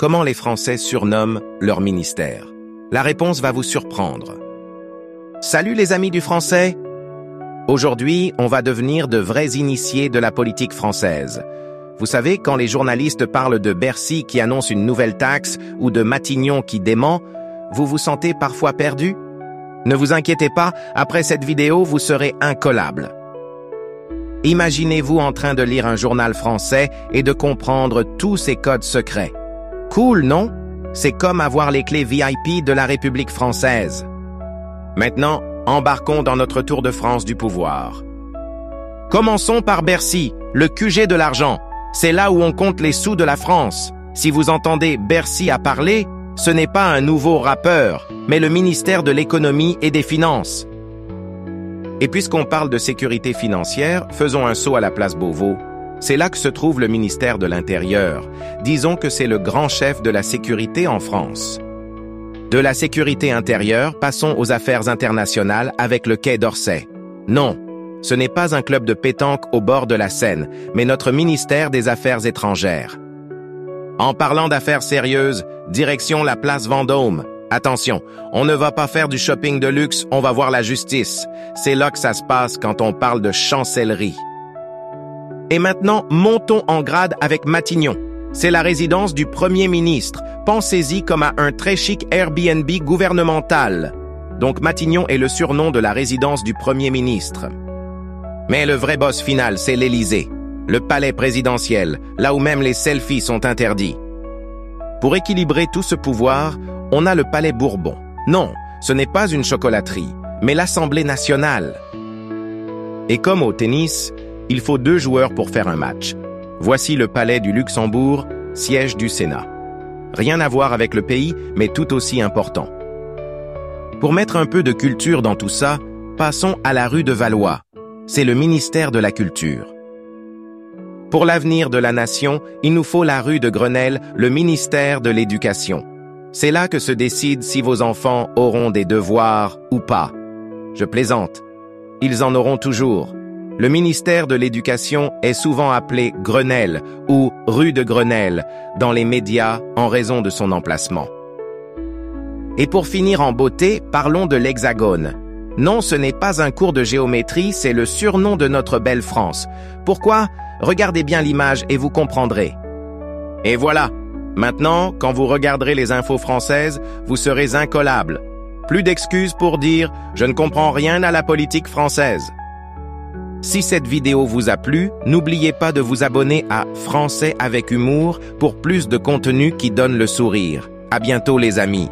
Comment les Français surnomment leur ministère? La réponse va vous surprendre. Salut les amis du français! Aujourd'hui, on va devenir de vrais initiés de la politique française. Vous savez, quand les journalistes parlent de Bercy qui annonce une nouvelle taxe ou de Matignon qui dément, vous vous sentez parfois perdu? Ne vous inquiétez pas, après cette vidéo, vous serez incollable. Imaginez-vous en train de lire un journal français et de comprendre tous ces codes secrets. Cool, non? C'est comme avoir les clés VIP de la République française. Maintenant, embarquons dans notre tour de France du pouvoir. Commençons par Bercy, le QG de l'argent. C'est là où on compte les sous de la France. Si vous entendez Bercy à parler, ce n'est pas un nouveau rappeur, mais le ministère de l'économie et des finances. Et puisqu'on parle de sécurité financière, faisons un saut à la place Beauvau. C'est là que se trouve le ministère de l'Intérieur. Disons que c'est le grand chef de la sécurité en France. De la sécurité intérieure, passons aux affaires internationales avec le Quai d'Orsay. Non, ce n'est pas un club de pétanque au bord de la Seine, mais notre ministère des Affaires étrangères. En parlant d'affaires sérieuses, direction la place Vendôme. Attention, on ne va pas faire du shopping de luxe, on va voir la justice. C'est là que ça se passe quand on parle de chancellerie. Et maintenant, montons en grade avec Matignon. C'est la résidence du Premier ministre. Pensez-y comme à un très chic Airbnb gouvernemental. Donc Matignon est le surnom de la résidence du Premier ministre. Mais le vrai boss final, c'est l'Élysée, le palais présidentiel, là où même les selfies sont interdits. Pour équilibrer tout ce pouvoir, on a le palais Bourbon. Non, ce n'est pas une chocolaterie, mais l'Assemblée nationale. Et comme au tennis, il faut 2 joueurs pour faire un match. Voici le palais du Luxembourg, siège du Sénat. Rien à voir avec le pays, mais tout aussi important. Pour mettre un peu de culture dans tout ça, passons à la rue de Valois. C'est le ministère de la Culture. Pour l'avenir de la nation, il nous faut la rue de Grenelle, le ministère de l'Éducation. C'est là que se décide si vos enfants auront des devoirs ou pas. Je plaisante. Ils en auront toujours. Le ministère de l'Éducation est souvent appelé Grenelle ou rue de Grenelle dans les médias en raison de son emplacement. Et pour finir en beauté, parlons de l'Hexagone. Non, ce n'est pas un cours de géométrie, c'est le surnom de notre belle France. Pourquoi? Regardez bien l'image et vous comprendrez. Et voilà. Maintenant, quand vous regarderez les infos françaises, vous serez incollable. Plus d'excuses pour dire « Je ne comprends rien à la politique française ». Si cette vidéo vous a plu, n'oubliez pas de vous abonner à Français avec humour pour plus de contenu qui donne le sourire. À bientôt les amis.